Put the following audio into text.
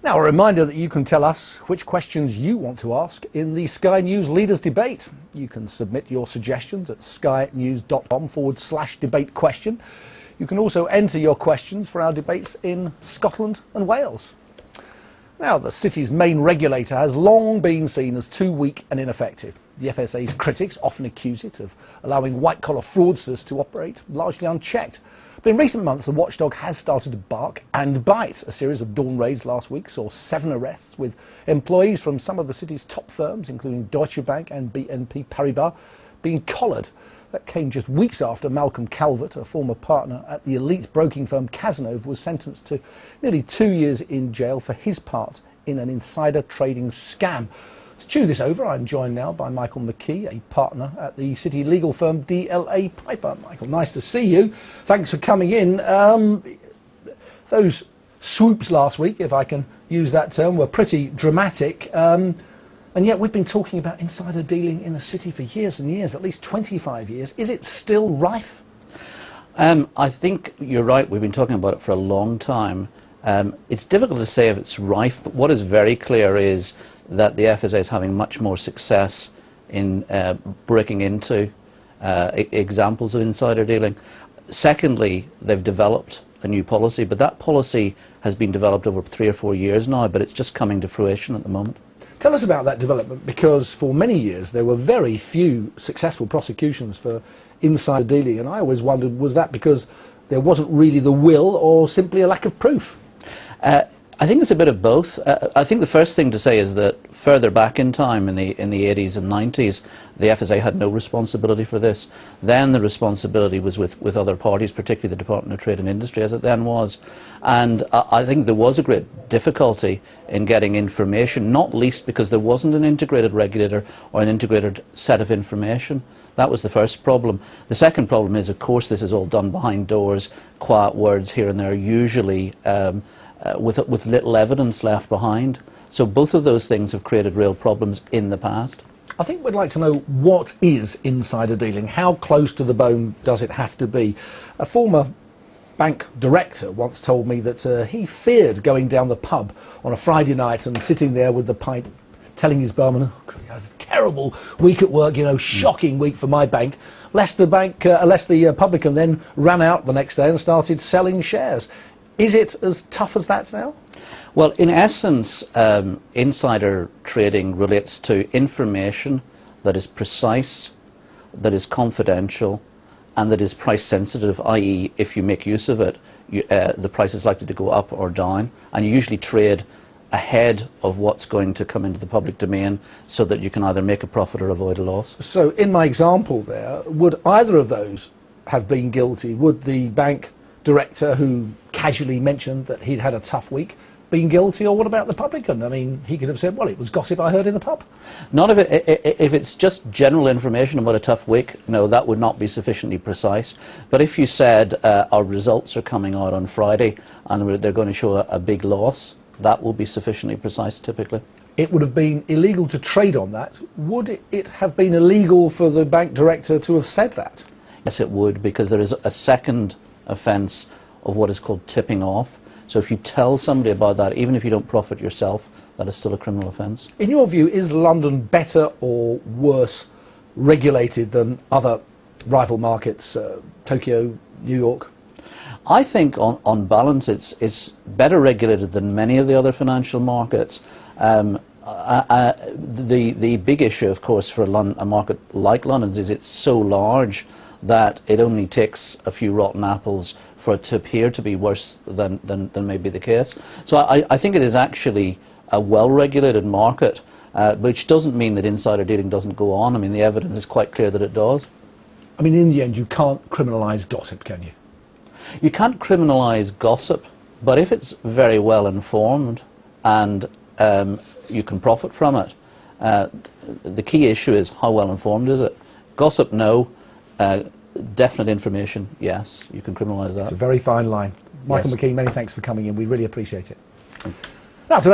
Now, a reminder that you can tell us which questions you want to ask in the Sky News Leaders Debate. You can submit your suggestions at skynews.com/debate question. You can also enter your questions for our debates in Scotland and Wales. Now, the city's main regulator has long been seen as too weak and ineffective. The FSA's critics often accuse it of allowing white-collar fraudsters to operate largely unchecked. But in recent months, the watchdog has started to bark and bite. A series of dawn raids last week saw 7 arrests, with employees from some of the city's top firms, including Deutsche Bank and BNP Paribas, being collared. That came just weeks after Malcolm Calvert, a former partner at the elite broking firm Cazenove, was sentenced to nearly 2 years in jail for his part in an insider trading scam. To chew this over, I'm joined now by Michael McKee, a partner at the city legal firm DLA Piper. Michael, nice to see you. Thanks for coming in. Those swoops last week, if I can use that term, were pretty dramatic. And yet we've been talking about insider dealing in the city for years and years, at least 25 years. Is it still rife? I think you're right. We've been talking about it for a long time. It's difficult to say if it's rife, but what is very clear is that the FSA is having much more success in breaking into examples of insider dealing. Secondly, they've developed a new policy, but that policy has been developed over 3 or 4 years now, but it's just coming to fruition at the moment. Tell us about that development, because for many years there were very few successful prosecutions for insider dealing, and I always wondered, was that because there wasn't really the will or simply a lack of proof? I think it's a bit of both. I think the first thing to say is that further back in time, in the 80s and 90s, the FSA had no responsibility for this. Then the responsibility was with other parties, particularly the Department of Trade and Industry, as it then was. And I think there was a great difficulty in getting information, not least because there wasn't an integrated regulator or an integrated set of information. That was the first problem. The second problem is, of course, this is all done behind doors, quiet words here and there, usually with little evidence left behind. So both of those things have created real problems in the past. I think we'd like to know, what is insider dealing? How close to the bone does it have to be? A former bank director once told me that he feared going down the pub on a Friday night and sitting there with the pint, telling his barman, "Oh, it was a terrible week at work, shocking week for my bank," lest the publican then ran out the next day and started selling shares. Is it as tough as that now? Well, in essence, insider trading relates to information that is precise, that is confidential, and that is price sensitive, i.e. if you make use of it, the price is likely to go up or down, and you usually trade ahead of what's going to come into the public domain so that you can either make a profit or avoid a loss. So in my example there, would either of those have been guilty? Would the bank director who casually mentioned that he'd had a tough week been guilty, or what about the publican? I mean, he could have said, well, it was gossip I heard in the pub. Not if it's just general information about a tough week, no, that would not be sufficiently precise. But if you said our results are coming out on Friday and they're going to show a big loss, that will be sufficiently precise typically. It would have been illegal to trade on that. Would it have been illegal for the bank director to have said that? Yes, it would, because there is a second offence of what is called tipping off. So if you tell somebody about that, even if you don't profit yourself, that is still a criminal offence. In your view, is London better or worse regulated than other rival markets, Tokyo, New York? I think on balance it's better regulated than many of the other financial markets. The big issue, of course, for a market like London's is it's so large that it only takes a few rotten apples for it to appear to be worse than may be the case. So I think it is actually a well-regulated market, which doesn't mean that insider dealing doesn't go on. I mean, the evidence is quite clear that it does. I mean, in the end, you can't criminalise gossip, can you? You can't criminalise gossip, but if it's very well informed and you can profit from it, the key issue is how well informed is it. Gossip, no. Definite information, yes, you can criminalise that. It's a very fine line. Michael Yes. McKee, many thanks for coming in. We really appreciate it. Now, today's